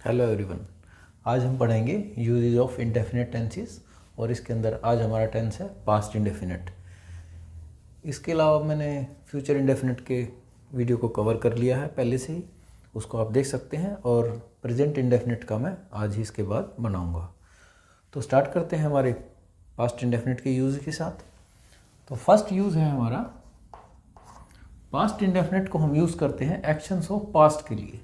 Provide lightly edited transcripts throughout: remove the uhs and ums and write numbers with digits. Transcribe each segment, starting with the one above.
Hello everyone. आज हम पढ़ेंगे यूजेज ऑफ इंडेफिनिट टेंसेस और इसके अंदर आज हमारा टेंस है पास्ट इंडेफिनिट। इसके अलावा मैंने फ्यूचर इंडेफिनिट के वीडियो को कवर कर लिया है पहले से ही, उसको आप देख सकते हैं। और प्रेजेंट इंडेफिनिट का मैं आज ही इसके बाद बनाऊंगा। तो स्टार्ट करते हैं हमारे पास्ट इंडेफिनिट के यूज़ के साथ। तो फर्स्ट यूज़ है हमारा, पास्ट इंडेफिनिट को हम यूज़ करते हैं एक्शंस ऑफ पास्ट के लिए।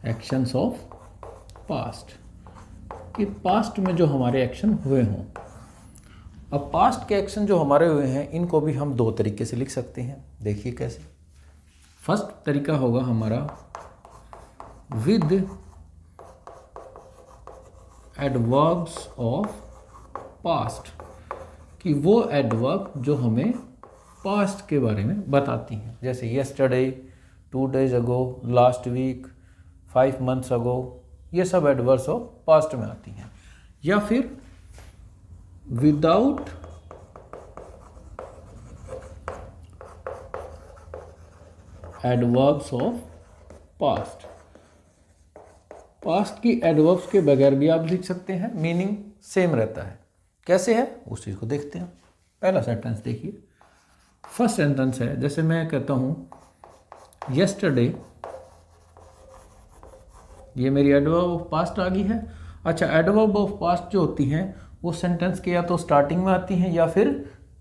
एक्शंस ऑफ पास्ट कि पास्ट में जो हमारे एक्शन हुए हों। अब पास्ट के एक्शन जो हमारे हुए हैं इनको भी हम दो तरीके से लिख सकते हैं। देखिए कैसे। फर्स्ट तरीका होगा हमारा विद एडवर्ब्स ऑफ पास्ट, कि वो एडवर्ब जो हमें पास्ट के बारे में बताती हैं, जैसे यस्टरडे, 2 days अगो, लास्ट वीक, 5 months अगो, ये सब एडवर्ब्स ऑफ पास्ट में आती हैं। या फिर without adverbs of past, past की एडवर्ब्स के बगैर भी आप लिख सकते हैं, मीनिंग सेम रहता है। कैसे है उस चीज़ को देखते हैं। पहला सेंटेंस देखिए। फर्स्ट सेंटेंस है, जैसे मैं कहता हूँ यस्टरडे, ये मेरी एडवर्ब ऑफ पास्ट आ गई है। अच्छा, एडवर्ब ऑफ पास्ट जो होती हैं वो सेंटेंस के या तो स्टार्टिंग में आती हैं या फिर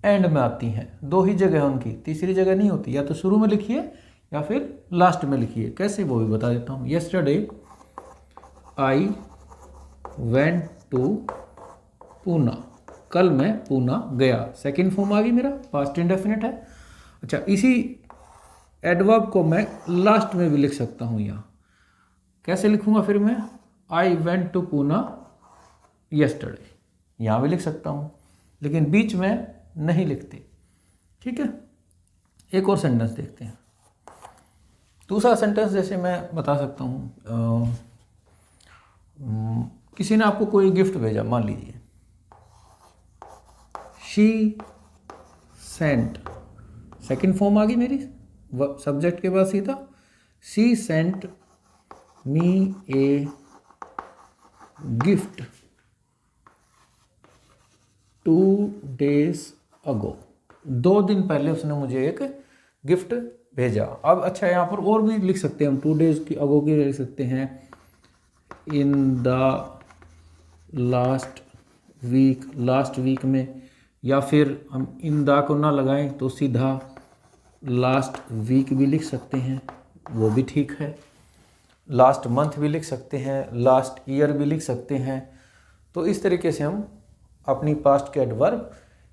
एंड में आती हैं। दो ही जगह है उनकी, तीसरी जगह नहीं होती। या तो शुरू में लिखिए या फिर लास्ट में लिखिए। कैसे वो भी बता देता हूँ। Yesterday I went to Poona, कल मैं पूना गया। सेकेंड फॉर्म आ गई, मेरा पास्ट इंडेफिनिट है। अच्छा, इसी एडवर्ब को मैं लास्ट में भी लिख सकता हूँ। यहाँ कैसे लिखूंगा फिर मैं, I went to Poona yesterday, यहाँ भी लिख सकता हूँ, लेकिन बीच में नहीं लिखते। ठीक है। एक और सेंटेंस देखते हैं। दूसरा सेंटेंस जैसे मैं बता सकता हूँ, किसी ने आपको कोई गिफ्ट भेजा, मान लीजिए शी सेंट, सेकेंड फॉर्म आ गई मेरी सब्जेक्ट के बाद सीधा, she sent me a gift 2 days अगो, 2 दिन पहले उसने मुझे एक गिफ्ट भेजा। अब अच्छा, यहाँ पर और भी लिख सकते हैं हम, 2 days की अगो की लिख सकते हैं in the last week, last week में। या फिर हम इन द को ना लगाएं तो सीधा लास्ट वीक भी लिख सकते हैं, वो भी ठीक है। लास्ट मंथ भी लिख सकते हैं, लास्ट ईयर भी लिख सकते हैं। तो इस तरीके से हम अपनी पास्ट के एडवर्ब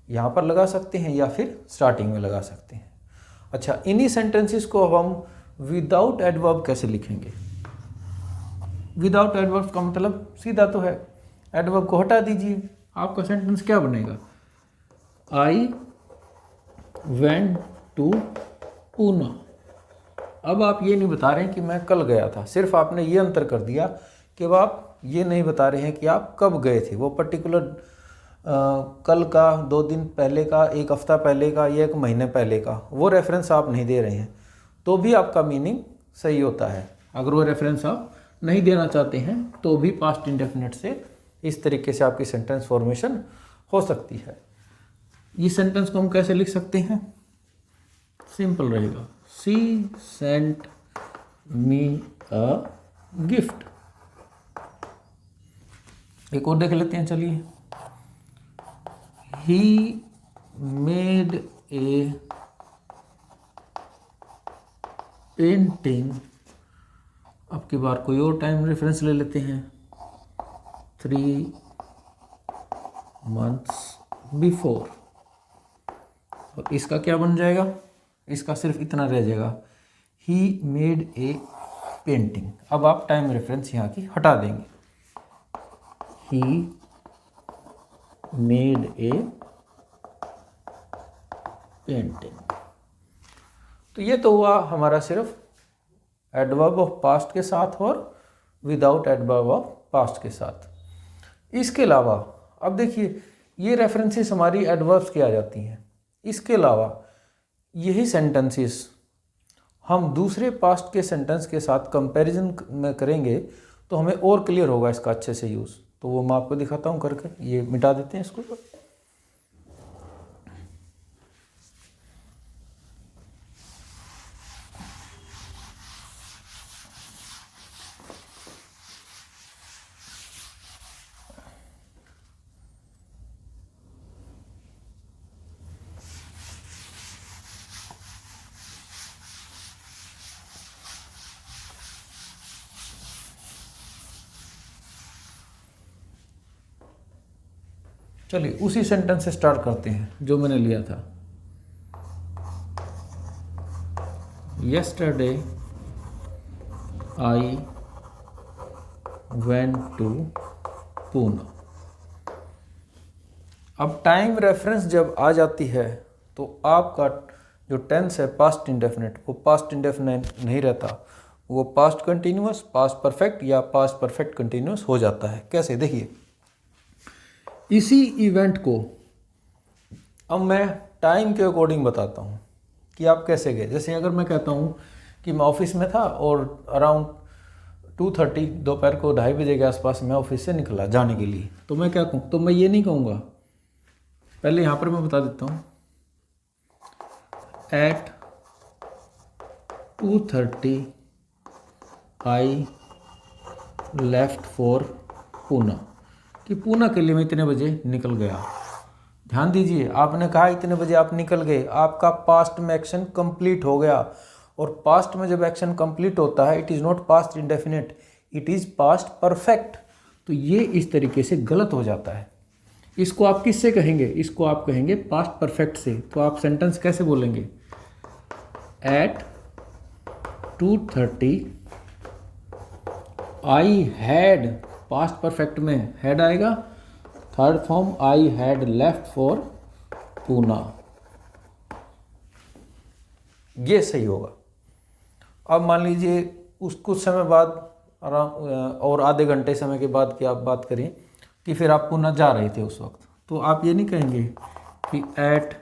यहाँ पर लगा सकते हैं या फिर स्टार्टिंग में लगा सकते हैं। अच्छा, इन्हीं सेंटेंसेस को अब हम विदाउट एडवर्ब कैसे लिखेंगे। विदाउट एडवर्ब का मतलब सीधा तो है, एडवर्ब को हटा दीजिए, आपका सेंटेंस क्या बनेगा, आई वेंट टू पूना। अब आप ये नहीं बता रहे हैं कि मैं कल गया था, सिर्फ आपने ये अंतर कर दिया कि अब आप ये नहीं बता रहे हैं कि आप कब गए थे। वो पर्टिकुलर कल का, 2 दिन पहले का, 1 हफ्ता पहले का या 1 महीने पहले का, वो रेफरेंस आप नहीं दे रहे हैं, तो भी आपका मीनिंग सही होता है। अगर वो रेफरेंस आप नहीं देना चाहते हैं तो भी पास्ट इंडेफिनिट से इस तरीके से आपकी सेंटेंस फॉर्मेशन हो सकती है। ये सेंटेंस को हम कैसे लिख सकते हैं, सिंपल रहेगा, she sent me a gift. एक और देख लेते हैं, चलिए। ही मेड ए पेंटिंग, अब की बार कोई और टाइम रेफरेंस ले लेते हैं, 3 months बिफोर। तो इसका क्या बन जाएगा, इसका सिर्फ इतना रह जाएगा, ही मेड ए पेंटिंग। अब आप टाइम रेफरेंस यहाँ की हटा देंगे, ही मेड ए पेंटिंग। तो ये तो हुआ हमारा सिर्फ एडवर्ब ऑफ पास्ट के साथ और विदाउट एडवर्ब ऑफ पास्ट के साथ। इसके अलावा अब देखिए, ये रेफरेंसेस हमारी एडवर्ब्स की आ जाती हैं। इसके अलावा यही सेंटेंसेस हम दूसरे पास्ट के सेंटेंस के साथ कंपैरिजन में करेंगे तो हमें और क्लियर होगा इसका अच्छे से यूज़। तो वो मैं आपको दिखाता हूँ करके। ये मिटा देते हैं इसको। चलिए उसी सेंटेंस से स्टार्ट करते हैं जो मैंने लिया था। Yesterday I went to Poona. अब टाइम रेफरेंस जब आ जाती है तो आपका जो टेंस है पास्ट इंडेफिनिट, वो पास्ट इंडेफिनिट नहीं रहता, वो पास्ट कंटिन्यूअस, पास्ट परफेक्ट या पास्ट परफेक्ट कंटिन्यूअस हो जाता है। कैसे, देखिए इसी इवेंट को अब मैं टाइम के अकॉर्डिंग बताता हूँ कि आप कैसे गए। जैसे अगर मैं कहता हूँ कि मैं ऑफिस में था और अराउंड 2:30 दोपहर को 2:30 बजे के आसपास मैं ऑफिस से निकला जाने के लिए, तो मैं क्या कहूँ, तो मैं ये नहीं कहूँगा, पहले यहाँ पर मैं बता देता हूँ at 2:30 I left for Poona, कि पूना के लिए मैं इतने बजे निकल गया। ध्यान दीजिए, आपने कहा इतने बजे आप निकल गए, आपका पास्ट में एक्शन कंप्लीट हो गया। और पास्ट में जब एक्शन कंप्लीट होता है it is not past indefinite, it is past perfect. तो ये इस तरीके से गलत हो जाता है। इसको आप किससे कहेंगे, इसको आप कहेंगे पास्ट परफेक्ट से। तो आप सेंटेंस कैसे बोलेंगे, at 2:30 I had, past perfect में हैड आएगा, third form I had left for Poona, ये सही होगा। अब मान लीजिए उस कुछ समय बाद और आधे घंटे समय के बाद की आप बात करें कि फिर आप पूना जा रहे थे उस वक्त, तो आप ये नहीं कहेंगे कि at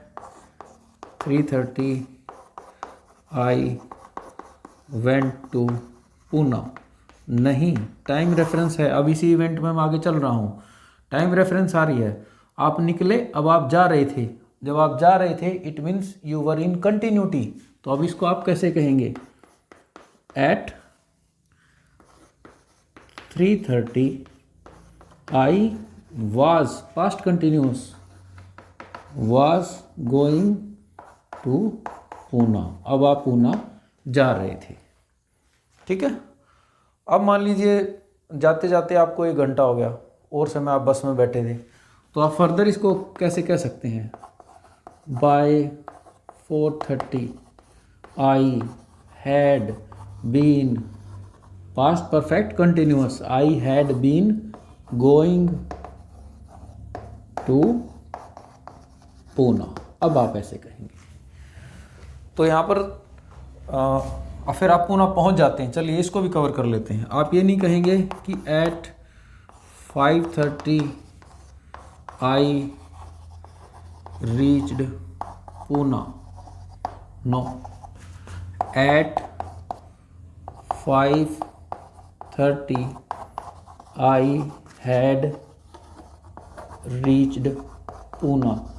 3:30 I went to Poona. नहीं, टाइम रेफरेंस है, अब इसी इवेंट में मैं आगे चल रहा हूँ, टाइम रेफरेंस आ रही है, आप निकले, अब आप जा रहे थे, जब आप जा रहे थे it means you were in continuity. तो अब इसको आप कैसे कहेंगे, at 3:30 I was, past continuous, was going to Poona, अब आप पूना जा रहे थे। ठीक है। अब मान लीजिए जाते जाते आपको 1 घंटा हो गया और समय आप बस में बैठे थे, तो आप फर्दर इसको कैसे कह सकते हैं, by 4:30 I had been, past perfect continuous, I had been going to Poona. अब आप ऐसे कहेंगे। तो यहाँ पर फिर आप पूना पहुँच जाते हैं। चलिए इसको भी कवर कर लेते हैं। आप ये नहीं कहेंगे कि at 5:30 I reached Poona, no, at 5:30 I had reached Poona,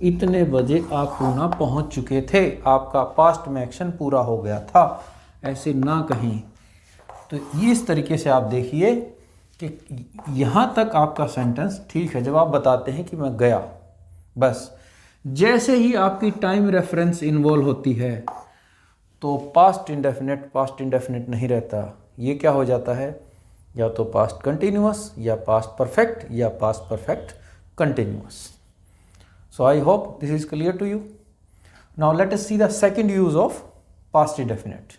इतने बजे आप पूना पहुंच चुके थे, आपका पास्ट में एक्शन पूरा हो गया था। ऐसे ना कहीं। तो इस तरीके से आप देखिए कि यहाँ तक आपका सेंटेंस ठीक है जब आप बताते हैं कि मैं गया। बस जैसे ही आपकी टाइम रेफरेंस इन्वॉल्व होती है तो पास्ट इंडेफिनिट नहीं रहता, ये क्या हो जाता है, या तो पास्ट कंटिन्यूअस या पास्ट परफेक्ट या past perfect continuous. So I hope this is clear to you. Now let us see the second use of past indefinite.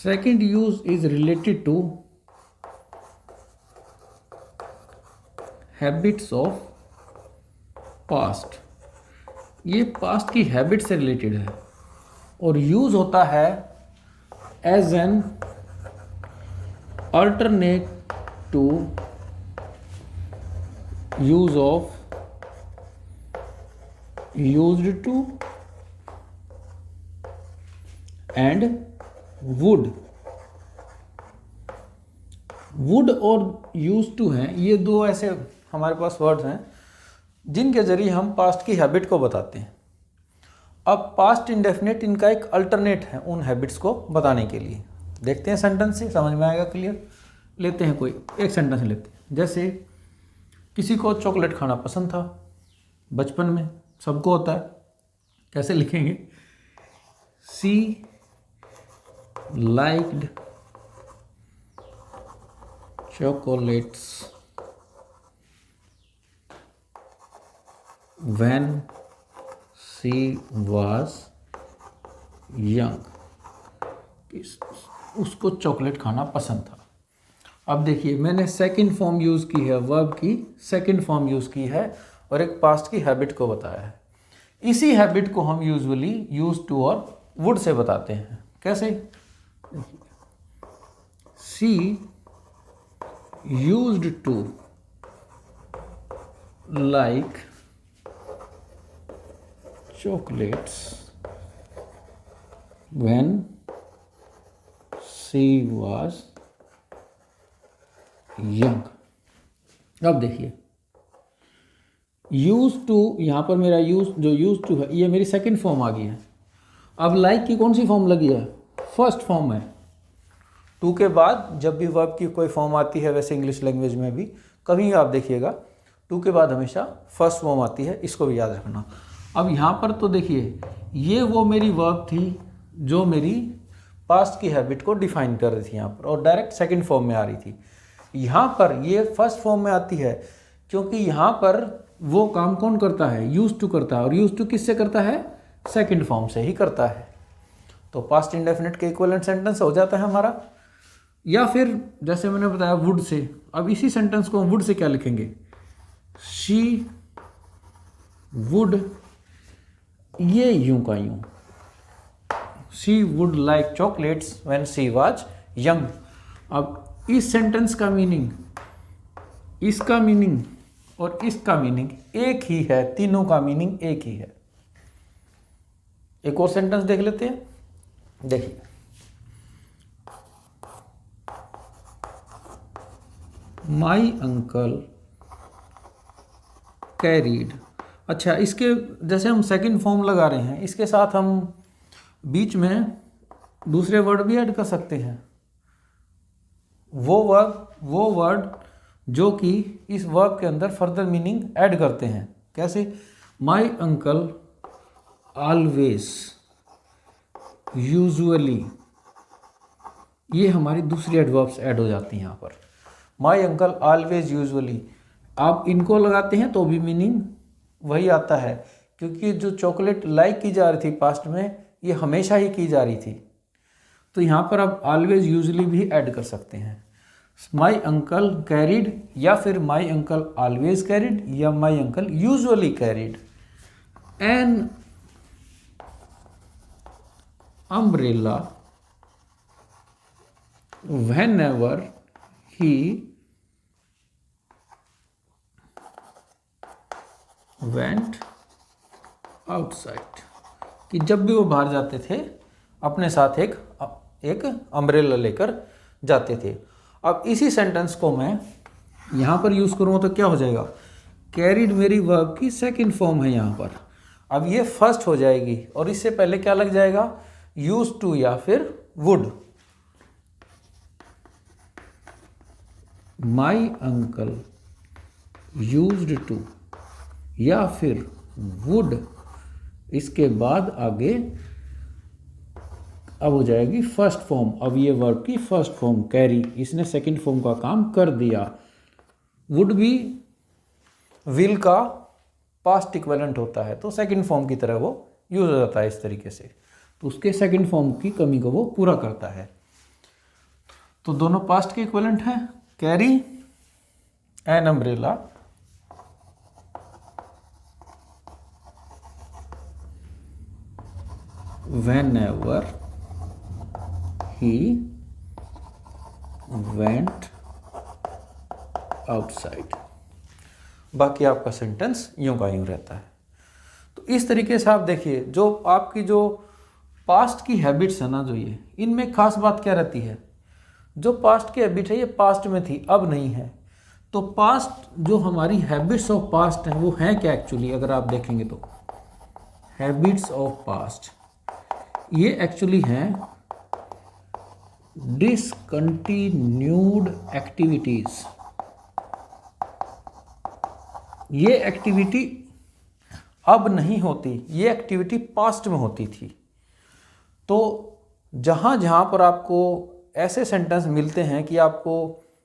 Second use is related to habits of past. ये past की habit से रिलेटेड है और use होता है as an alternate to use of used to and would. Would और use to हैं, ये दो ऐसे हमारे पास वर्ड्स हैं जिनके जरिए हम पास्ट की हैबिट को बताते हैं। अब पास्ट इंडेफिनिट इनका एक अल्टरनेट है उन हैबिट्स को बताने के लिए। देखते हैं सेंटेंस से, समझ में आएगा क्लियर। लेते हैं कोई एक सेंटेंस लेते हैं, जैसे किसी को चॉकलेट खाना पसंद था बचपन में, सबको होता है। कैसे लिखेंगे? She liked chocolates when she was young। उसको चॉकलेट खाना पसंद था। अब देखिए मैंने सेकंड फॉर्म यूज़ की है, वर्ब की सेकंड फॉर्म यूज़ की है और एक पास्ट की हैबिट को बताया है। इसी हैबिट को हम यूजुअली यूज टू और वुड से बताते हैं। कैसे? सी used to like chocolates when she was young। अब देखिए यूज टू, यहाँ पर मेरा यूज टू है, ये मेरी सेकंड फॉर्म आ गई है। अब लाइक की कौन सी फॉर्म लगी है? फर्स्ट फॉर्म है। टू के बाद जब भी वर्ब की कोई फॉर्म आती है, वैसे इंग्लिश लैंग्वेज में भी कभी आप देखिएगा टू के बाद हमेशा फर्स्ट फॉर्म आती है, इसको भी याद रखना। अब यहाँ पर तो देखिए ये वो मेरी वर्ब थी जो मेरी पास्ट की हैबिट को डिफाइन कर रही थी यहाँ पर, और डायरेक्ट सेकंड फॉर्म में आ रही थी। यहाँ पर ये फर्स्ट फॉर्म में आती है क्योंकि यहाँ पर वो काम कौन करता है? यूज टू करता है, और यूज टू किससे करता है? सेकंड फॉर्म से ही करता है। तो पास्ट इंडेफिनिट के इक्विवेलेंट सेंटेंस हो जाता है हमारा। या फिर जैसे मैंने बताया वुड से। अब इसी सेंटेंस को हम वुड से क्या लिखेंगे? शी वुड, ये यूं का यूं, she would like chocolates when she was young. अब इस सेंटेंस का मीनिंग, इसका मीनिंग और इसका मीनिंग एक ही है, तीनों का मीनिंग एक ही है। एक और सेंटेंस देख लेते हैं। देखिए माई अंकल कैरीड। अच्छा, इसके जैसे हम सेकंड फॉर्म लगा रहे हैं, इसके साथ हम बीच में दूसरे वर्ड भी ऐड कर सकते हैं। वो वर्ड जो कि इस वर्ब के अंदर फर्दर मीनिंग ऐड करते हैं। कैसे? माई अंकल ऑलवेज, यूजुअली, ये हमारी दूसरी एडवर्ब्स ऐड हो जाती हैं यहाँ पर। माई अंकल ऑलवेज, यूजुअली, आप इनको लगाते हैं तो भी मीनिंग वही आता है, क्योंकि जो चॉकलेट लाइक की जा रही थी पास्ट में, ये हमेशा ही की जा रही थी। तो यहाँ पर आप ऑलवेज, यूजुअली भी ऐड कर सकते हैं। माई अंकल कैरिड, या फिर माई अंकल ऑलवेज कैरिड, या my uncle usually carried an umbrella whenever he went outside, कि जब भी वो बाहर जाते थे अपने साथ एक अम्ब्रेला लेकर जाते थे। अब इसी सेंटेंस को मैं यहाँ पर यूज़ करूँगा तो क्या हो जाएगा? कैरिड मेरी वर्ब की सेकंड फॉर्म है यहाँ पर। अब ये फर्स्ट हो जाएगी और इससे पहले क्या लग जाएगा? यूज टू या फिर would. My uncle used to या फिर वुड, इसके बाद आगे अब हो जाएगी फर्स्ट फॉर्म। अब ये वर्ब की फर्स्ट फॉर्म कैरी, इसने सेकंड फॉर्म का काम कर दिया। वुड भी विल का पास्ट इक्विवेलेंट होता है, तो सेकंड फॉर्म की तरह वो यूज हो जाता है इस तरीके से। तो उसके सेकंड फॉर्म की कमी को वो पूरा करता है। तो दोनों पास्ट के इक्विवेलेंट हैं। Carry an umbrella whenever he went outside। बाकी आपका सेंटेंस यूं का यूं रहता है। तो इस तरीके से आप देखिए, जो आपकी जो पास्ट की हैबिट्स है ना, जो ये इनमें खास बात क्या रहती है, जो पास्ट की हैबिट है ये पास्ट में थी, अब नहीं है। तो पास्ट जो हमारी हैबिट्स ऑफ पास्ट हैं वो हैं क्या एक्चुअली, अगर आप देखेंगे तो हैबिट्स ऑफ पास्ट ये एक्चुअली हैं डिसकंटिन्यूड एक्टिविटीज। ये एक्टिविटी अब नहीं होती, ये एक्टिविटी पास्ट में होती थी। तो जहाँ जहाँ पर आपको ऐसे सेंटेंस मिलते हैं कि आपको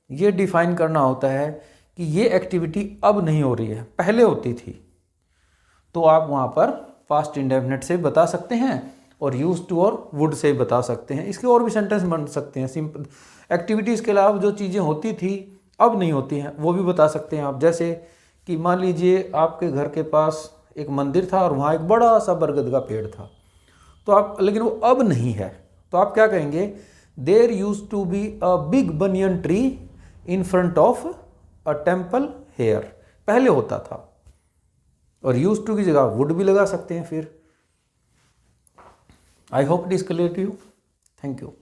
ये डिफाइन करना होता है कि ये एक्टिविटी अब नहीं हो रही है, पहले होती थी, तो आप वहाँ पर पास्ट इंडेफिनिट से बता सकते हैं और यूज टू और वुड से बता सकते हैं। इसके और भी सेंटेंस बन सकते हैं। सिंपल एक्टिविटीज़ के अलावा जो चीज़ें होती थी अब नहीं होती हैं वो भी बता सकते हैं आप। जैसे कि मान लीजिए आपके घर के पास एक मंदिर था और वहाँ एक बड़ा सा बरगद का पेड़ था, तो आप, लेकिन वो अब नहीं है, तो आप क्या कहेंगे, there use to be a big banyan tree in front of a temple here. पहले होता था, और यूज टू की जगह वुड भी लगा सकते हैं फिर। I hope it is clear to you. Thank you.